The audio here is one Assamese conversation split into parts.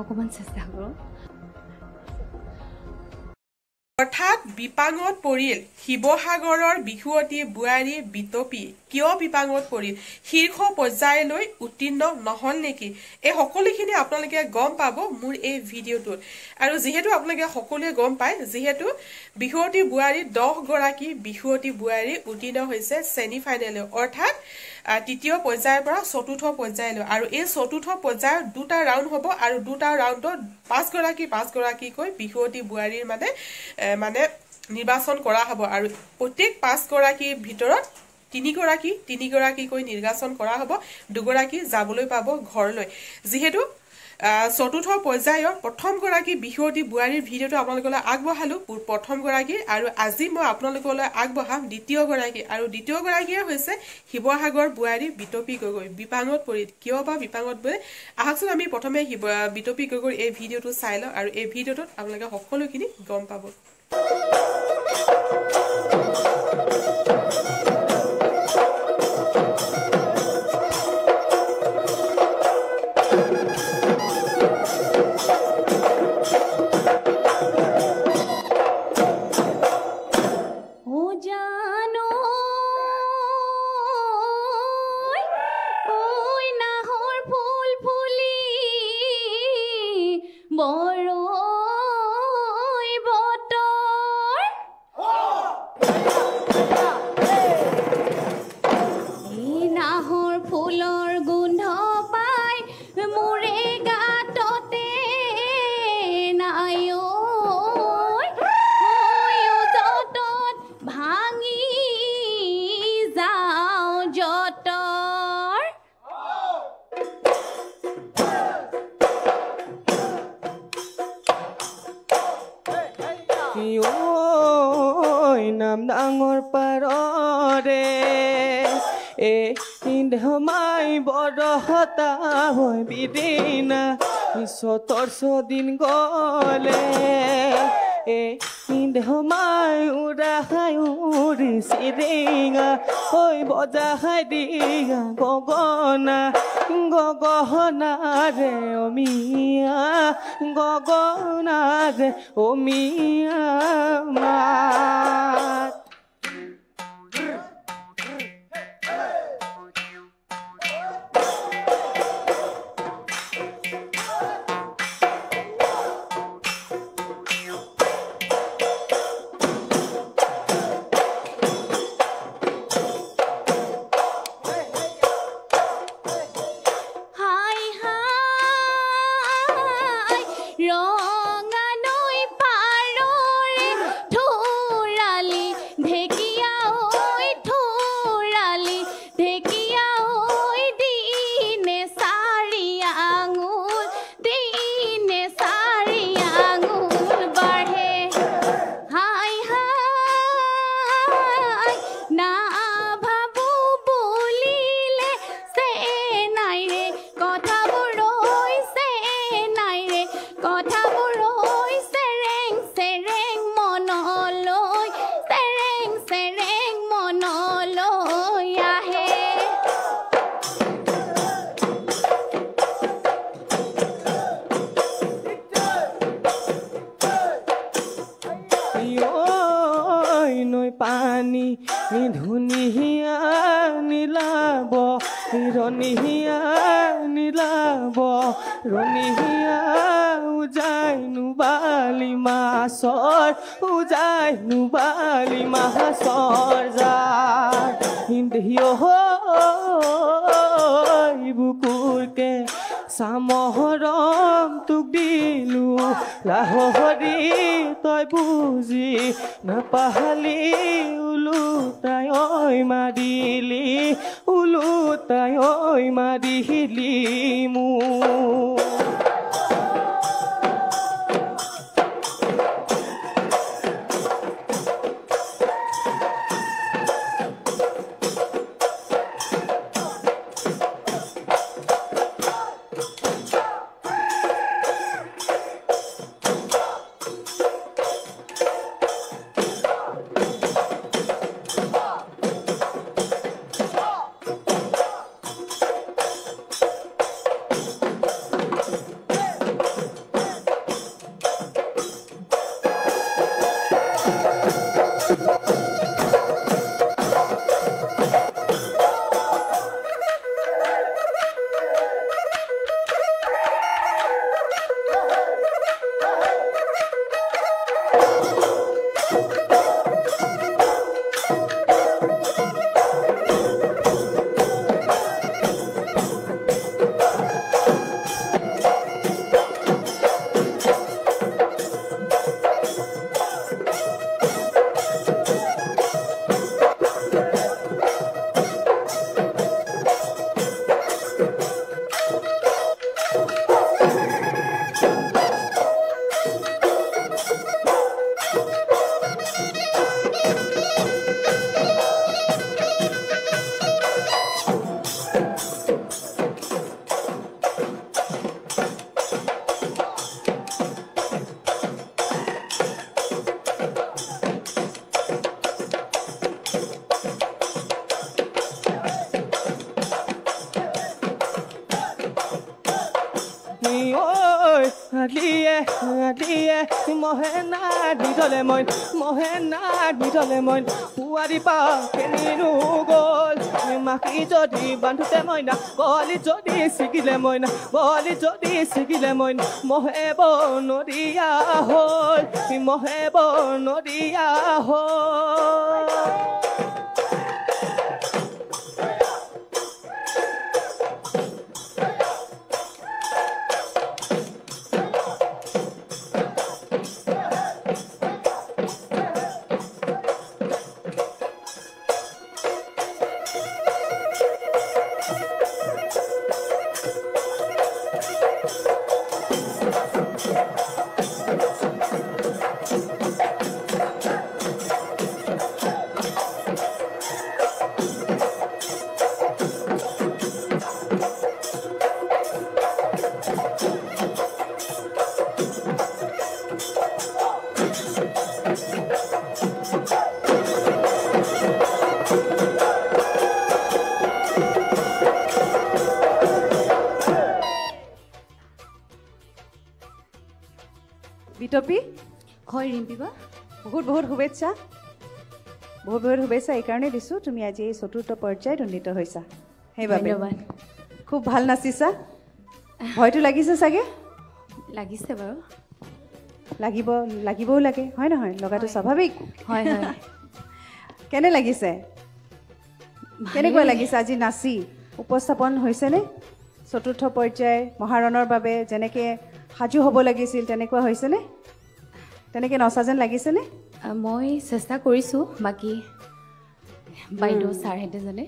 অকমান চেষ্টা কৰো অৰ্থাৎ বিপাঙত পৰিল শিৱসাগৰৰ বিহুৱতী বুৱাৰী বিতপী কিয় বিপাঙত পৰিল শীৰ্ষ পৰ্যায়লৈ উত্তীৰ্ণ নহল নেকি এই সকলোখিনি আপোনালোকে গম পাব মোৰ এই ভিডিঅ'টোত আৰু যেহেতু আপোনালোকে সকলোৱে গম পায় যেহেতু বিহুৱতী বুৱাৰী 10 গৰাকী বিহুৱতী বুৱাৰী উত্তীৰ্ণ হৈছে সেমি ফাইনেললৈ অৰ্থাৎ তৃতীয় পৰ্যায়ৰ পৰা চতুৰ্থ পৰ্যায়লৈ আৰু এই চতুৰ্থ পৰ্যায়ৰ দুটা ৰাউণ্ড হ'ব আৰু দুটা ৰাউণ্ডত 5 গৰাকীকৈ বিহুৱতী বুৱাৰীৰ মানে নিৰ্বাচন কৰা হ'ব আৰু প্ৰত্যেক 5 গৰাকীৰ ভিতৰত 3 গৰাকীকৈ নিৰ্বাচন কৰা হ'ব 2 গৰাকী যাবলৈ পাব ঘৰলৈ যেহেতু চতুৰ্থ পৰ্যায়ৰ প্ৰথম গৰাকী বিহুৱতী বুৱাৰীৰ ভিডিঅ'টো আপোনালোকলৈ আগবঢ়ালো প্ৰথম গৰাকী আৰু আজি মই আপোনালোকলৈ আগবঢ়াম দ্বিতীয় গৰাকী আৰু দ্বিতীয় গৰাকীয়ে হৈছে শিৱসাগৰ বুৱাৰী বিতপী গগৈ বিপাঙত পৰিল কিয় বা বিপাঙত পৰিল আহকচোন আমি প্ৰথমে বিতপী গগৈৰ এই ভিডিঅ'টো চাই লওঁ আৰু এই ভিডিঅ'টোত আপোনালোকে সকলোখিনি গম পাব নাম ডাঙৰ পাৰৰে ধমাই বৰহতা হৈ বিদিনা পিছতৰ ছদিন গলে ধমাই উৰাহাই উৰি চিৰিঙা হৈ বজাহাই দিয়া গগনাৰে অমিয়া গগনাৰে অমিয়া মাত পানী ধুনীয়া নীলাব ৰনিয়া নীলাব ৰনিয়া উজাই নুবালি মাছৰ উজাই নুবালি মাছৰ যায় হিন্দিও বুকুৰকে চামহৰম তোক দিলো লাহৰি তই বুজি নাপাহালি উলুতাই ঐ মাৰিলি উলুতাই ঐ মাৰিলি মোক ঐ আলিয়ে আলিয়ে মহে নাদি থলে মই মহে নাদি থলে মই পুৱাৰী পা কেনিনো গ'ল মাখি যদি বান্ধোতে মইনা বলি যদি ছিগিলে মইনা বলি যদি ছিগিলে মইনা মহে বনৰীয়া হ'ল মহে বনৰীয়া হ'ল বিটপি হয় ৰিম্পী বা বহুত বহুত শুভেচ্ছা বহুত বহুত শুভেচ্ছা এইকাৰণে দিছোঁ তুমি আজি এই চতুৰ্থ পৰ্যায়ত উন্নীত হৈছা সেইবাবে ধন্যবাদ খুব ভাল নাচিছা ভয়টো লাগিছে চাগে লাগিছে বাৰু লাগিবও লাগে হয় নহয় লগাটো স্বাভাৱিক হয় হয় কেনে লাগিছে কেনেকুৱা লাগিছে আজি নাচি উপস্থাপন হৈছেনে চতুৰ্থ পৰ্যায় মহাৰণৰ বাবে যেনেকৈ সাজু হ'ব লাগিছিল তেনেকুৱা হৈছেনে তেনেকৈ নচা যেন লাগিছেনে মই চেষ্টা কৰিছোঁ বাকী বাইদেউ ছাৰহেঁতে জানে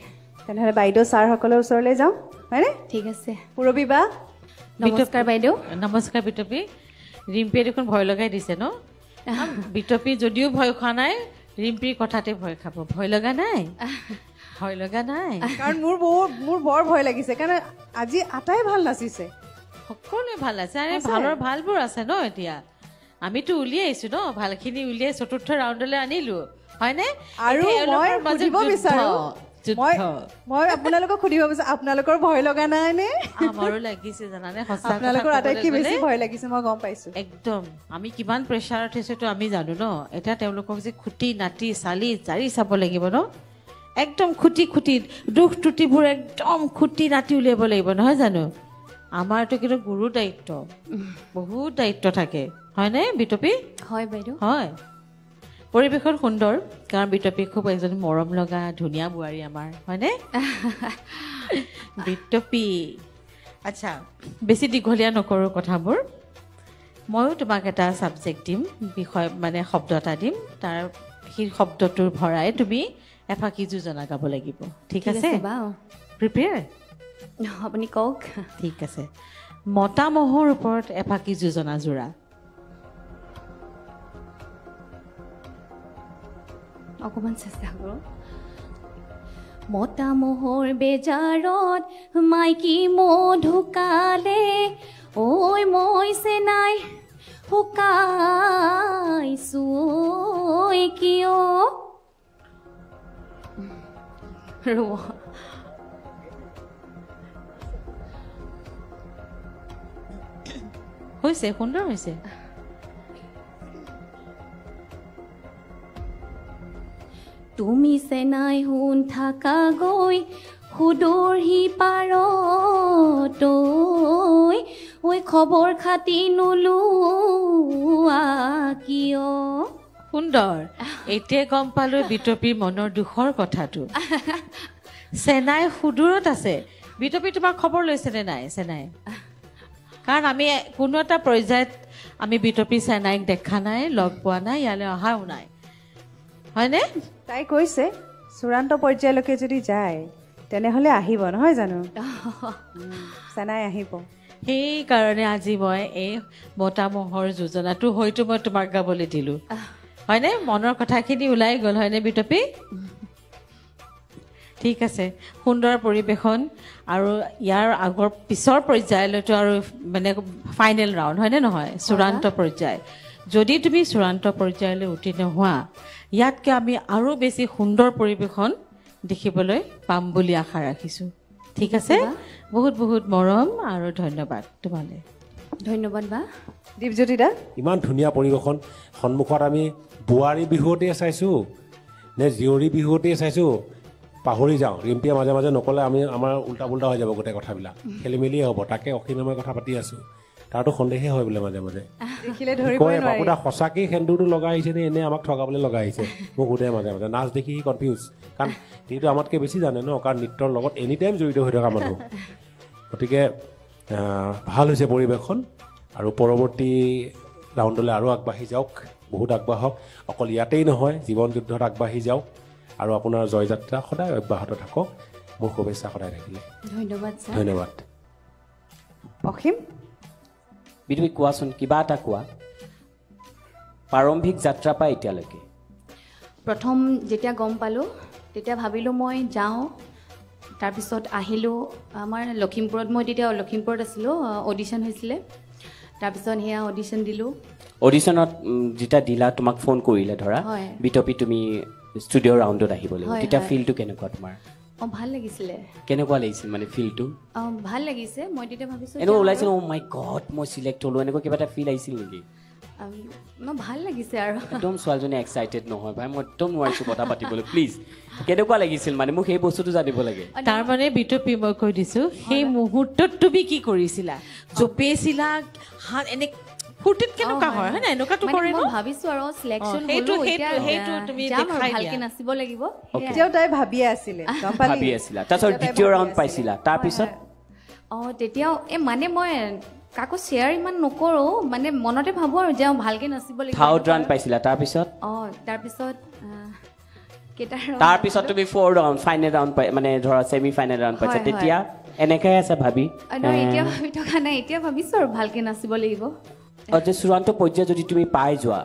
তেনেহ'লে বাইদেউ ছাৰসকলৰ ওচৰলৈ যাওঁ হয়নে ঠিক আছে পূৰবী বা নমস্কাৰ বাইদেউ নমস্কাৰ বিটপি ৰিম্পীয়ে দেখোন ভয় লগাই দিছে ন বিটপি যদিও ভয় খোৱা নাই ৰিম্পীৰ কথাতে ভয় খাব ভয় লগা নাই ভয় লগা নাই কাৰণ মোৰ বৰ ভয় লাগিছে কাৰণ আজি আটাই ভাল নাচিছে সকলোৱে ভাল আছে আৰে ভালৰ ভালবোৰ আছে ন এতিয়া আমিতো উলিয়াইছো ন ভালখিনি উলিয়াই চতুৰ্থ ৰাউণ্ডলৈ আনিলো হয়নে আৰু মই সুধিব বিচাৰো মই আপোনালোকক সুধিব বিচাৰো আপোনালোকৰ ভয় লগা নাই নে আমাৰো লাগিছে জানানে সঁচা আপোনালোকৰ আটাইতকৈ বেছি ভয় লাগিছে মই গম পাইছো একদম আমি কিমান প্ৰেছাৰত হৈছেতো আমি জানো ন এতিয়া তেওঁলোকক যে খুটি নাটি চালি জাৰি চাব লাগিব ন একদম খুটি দুখ টুটিবোৰ একদম খুটি নাটি উলিয়াব লাগিব নহয় জানো আমাৰতো কিন্তু গুৰু দায়িত্ব বহুত দায়িত্ব থাকে হয়নে বিটপি হয় বাইদেউ হয় পৰিৱেশন সুন্দৰ কাৰণ বিটপি খুব এজনী মৰম লগা ধুনীয়া বোৱাৰী আমাৰ হয়নে বিটপি আচ্ছা বেছি দীঘলীয়া নকৰোঁ কথাবোৰ ময়ো তোমাক এটা ছাবজেক্ট দিম বিষয় মানে শব্দ এটা দিম তাৰ সেই শব্দটোৰ ভৰাই তুমি এফাকি যোজনা গাব লাগিব ঠিক আছে বাৰু প্ৰিপেয়াৰ আপুনি কওক ঠিক আছে মতা মহৰ ওপৰত এফাকি যোজনা যোৰা অকণমান চেষ্টা কৰোঁ মতা মহৰ বেজাৰত মাইকী মহ ঢুকালে ঐ মই চেনাই শুকাইছো কিয় ৰ'ব হৈছে সুন্দৰ হৈছে তুমি চেনাই শুন থাকা গৈ সুদূৰ সিপাৰত ঐ খবৰ খাতি নোলোৱা কিয় সুন্দৰ এতিয়া গম পালোঁ বিটপিৰ মনৰ দুখৰ কথাটো চেনাই সুদূৰত আছে বিটপি তোমাৰ খবৰ লৈছেনে নাই চেনাই কাৰণ আমি কোনো এটা পৰ্যায়ত আমি বিটপি চেনাইক দেখা নাই লগ পোৱা নাই ইয়ালৈ অহাও নাই হয়নে তাই কৈছে চূড়ান্ত পৰ্যায়লৈকে যদি যায় তেনেহ'লে আহিব নহয় জানো চেনাই আহিব সেইকাৰণে আজি মই এই মতা মহৰ যোজনাটো হয়তো মই তোমাক গাবলৈ দিলোঁ হয়নে মনৰ কথাখিনি ওলাই গ'ল হয়নে বিটপি ঠিক আছে সুন্দৰ পৰিৱেশন আৰু ইয়াৰ আগৰ পিছৰ পৰ্যায়লৈতো আৰু মানে ফাইনেল ৰাউণ্ড হয়নে নহয় চূড়ান্ত পৰ্যায় যদি তুমি চূড়ান্ত পৰ্যায়লৈ উত্তীৰ্ণ হোৱা ইয়াতকৈ আমি আৰু বেছি সুন্দৰ পৰিৱেশন দেখিবলৈ পাম বুলি আশা ৰাখিছোঁ ঠিক আছে বহুত বহুত মৰম আৰু ধন্যবাদ তোমালৈ ধন্যবাদ বা দীপজ্যোতি দা ইমান ধুনীয়া পৰিৱেশন সন্মুখত আমি বোৱাৰী বিহুতেই চাইছোঁ নে জীয়ৰী বিহুতেই চাইছোঁ পাহৰি যাওঁ ৰিম্পিয়ে মাজে মাজে নক'লে আমাৰ উল্টা পুল্টা হৈ যাব গোটেই কথাবিলাক খেলি মেলিয়ে হ'ব তাকে অসীমে মই কথা পাতি আছোঁ তাৰতো সন্দেহে হয় বোলে মাজে মাজে দেখিলে ধৰিবই কয় নোৱাৰি বাপুদা সঁচাকেই সেন্দুৰটো লগাই আহিছে নে এনে আমাক ঠগাবলৈ লগাই আহিছে মোক সোধে মাজে মাজে নাচ দেখি সি কনফিউজ কাৰণ সিটো আমাতকৈ বেছি জানে ন কাৰণ নৃত্যৰ লগত এনি টাইম জড়িত হৈ থকা মানুহ গতিকে ভাল হৈছে পৰিৱেশখন আৰু পৰৱৰ্তী ৰাউণ্ডলৈ আৰু আগবাঢ়ি যাওক বহুত আগবাঢ়ক অকল ইয়াতেই নহয় জীৱন যুদ্ধত আগবাঢ়ি যাওক আৰু আপোনাৰ জয়যাত্ৰা সদায় অব্যাহত থাকক মোৰ শুভেচ্ছা সদায় থাকিলে ধন্যবাদ ছাৰ ধন্যবাদ অসীম বিদুই কোৱাচোন কিবা এটা কোৱা প্ৰাৰম্ভিক যাত্ৰা পৰা এতিয়ালৈকে প্ৰথম যেতিয়া গম পালোঁ তেতিয়া ভাবিলোঁ মই যাওঁ তাৰপিছত আহিলোঁ আমাৰ লখিমপুৰত মই তেতিয়া লখিমপুৰত আছিলোঁ অডিশ্যন হৈছিলে তাৰপিছত সেয়া অডিশ্যন দিলোঁ অডিশ্যনত যেতিয়া দিলা তোমাক ফোন কৰিলে ধৰা হয়। বিতপি তুমি ষ্টুডিঅ' ৰাউণ্ডত আহিব লাগিব হয়, তেতিয়া হয়। ফিলটো কেনেকুৱা তোমাৰ অঁ ভাল লাগিছিলে কেনেকুৱা লাগিছিল মানে ফিলটো অঁ ভাল লাগিছে মই তেতিয়া ভাবিছোঁ এনেকুৱা ওলাইছিল অ' মাই গড মই চিলেক্ট হ'লোঁ এনেকুৱা কিবা এটা ফিল আহিছিল নেকি মই ভাল লাগিছে আৰু একদম ছোৱালীজনী এক্সাইটেড নহয় ভাই মই একদম নোৱাৰিছোঁ কথা পাতিবলৈ প্লিজ কেনেকুৱা লাগিছিল মানে মোক সেই বস্তুটো জানিব লাগে তাৰমানে বিতপি মই কৈ দিছোঁ সেই মুহূৰ্তত তুমি কি কৰিছিলা জপিয়াইছিলা হাত এনে ফূৰ্তিত কেনেকুৱা হয় হয় না এনেকুৱাটো কৰে ন মই ভাবিছোঁ আৰু চিলেকশ্যন সেইটো তুমি দেখাই ভালকৈ দিয়া নাচিব লাগিব এতিয়াও তাই ভাবিয়ে আছিলে গম পালি ভাবি আছিলা তাৰপিছত দ্বিতীয় ৰাউণ্ড পাইছিলা তাৰপিছত অঁ তেতিয়াও মানে মই কাকো শ্বেয়াৰ ইমান নকৰোঁ মানে মনতে ভাবোঁ আৰু যে ভালকৈ নাচিব লাগিব থাৰ্ড ৰাউণ্ড পাইছিলা তাৰপিছত অঁ তাৰপিছত কেইটা তাৰপিছত তুমি 4 ৰাউণ্ড ফাইনেল ৰাউণ্ড পাই মানে ধৰা ছেমি ফাইনেল ৰাউণ্ড পাইছা হয়, তেতিয়া এনেকৈ আছে ভাবি নহয় এতিয়া ভাবি থকা নাই এতিয়া ভাবিছোঁ আৰু ভালকৈ নাচিব লাগিব যে চূড়ান্ত পৰ্যায় যদি তুমি পাই যোৱা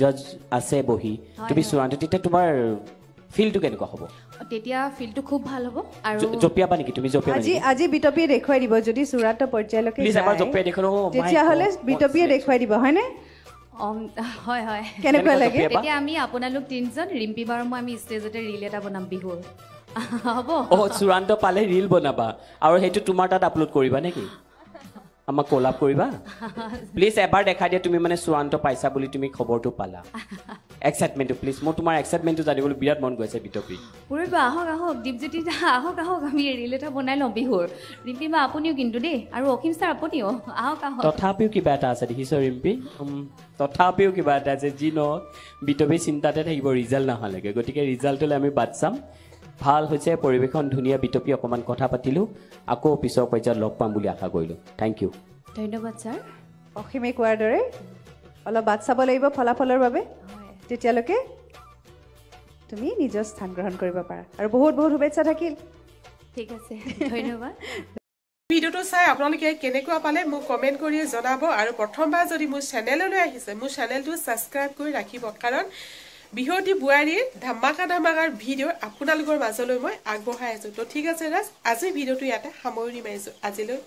জজ আছে বহি তুমি চূড়ান্ত তেতিয়া তোমাৰ ফিলটো কেনেকুৱা হ'ব তেতিয়া ফিলটো খুব ভাল হ'ব আৰু জপিয়াবা নেকি তুমি জপিয়াবা আজি নেকি আজি বিতপিয়ে দেখুৱাই দিব যদি চূড়ান্ত পৰ্যায়লৈকে প্লিজ এবাৰ যায় জপিয়াই দেখুৱাই দিব। তেতিয়াহ'লে বিতপিয়ে দেখুৱাই দিব হয়নে হয় হয় কেনেকুৱা লাগে জপিয়াবা? তেতিয়া আমি আপোনালোক তিনিজন ৰিম্পী বাৰু মই আমি ষ্টেজতে ৰিল এটা বনাম বিহুৰ হ'ব অ' চূড়ান্ত পালে ৰিল বনাবা আৰু সেইটো তোমাৰ তাত আপলোড কৰিবা নেকি আমাক কলাপ কৰিবা প্লিজ এবাৰ দেখাই দিয়া তুমি মানে চূড়ান্ত পাইছা বুলি তুমি খবৰটো পালা এক্সাইটমেণ্টটো প্লিজ মোৰ তোমাৰ এক্সাইটমেণ্টটো জানিবলৈ বিৰাট মন গৈছে বিতপি পুৰিব আহক আহক দীপজ্যোতি দা আহক আহক আমি ৰিল এটা বনাই লওঁ বিহুৰ ৰিম্পী বা আপুনিও কিন্তু দেই আৰু অসীম ছাৰ আপুনিও আহক আহক তথাপিও কিবা এটা আছে দেখিছ ৰিম্পী তথাপিও কিবা এটা আছে যি নহওক বিতপি চিন্তাতে থাকিব ৰিজাল্ট নহালৈকে গতিকে ৰিজাল্টলৈ আমি বাট চাম ভাল হৈছে পৰিৱেশন ধুনীয়া বিতপি অকণমান কথা পাতিলোঁ আকৌ পিছৰ পৰ্যায়ত লগ পাম বুলি আশা কৰিলোঁ থেংক ইউ ধন্যবাদ ছাৰ অসীমে কোৱাৰ দৰে অলপ বাট চাব লাগিব ফলাফলৰ বাবে তেতিয়ালৈকে তুমি নিজৰ স্থান গ্ৰহণ কৰিব পাৰা আৰু বহুত বহুত শুভেচ্ছা থাকিল ঠিক আছে ধন্যবাদ ভিডিঅ'টো চাই আপোনালোকে কেনেকুৱা পালে মোক কমেণ্ট কৰি জনাব আৰু প্ৰথমবাৰ যদি মোৰ চেনেললৈ আহিছে মোৰ চেনেলটো ছাবস্ক্ৰাইব কৰি ৰাখিব কাৰণ বিহুৱতী বোৱাৰীৰ ধামাকাৰ ভিডিঅ' আপোনালোকৰ মাজলৈ মই আগবঢ়াই আছোঁ তো ঠিক আছে ৰাজ আজি ভিডিঅ'টো ইয়াতে সামৰণি মাৰিছোঁ আজিলৈ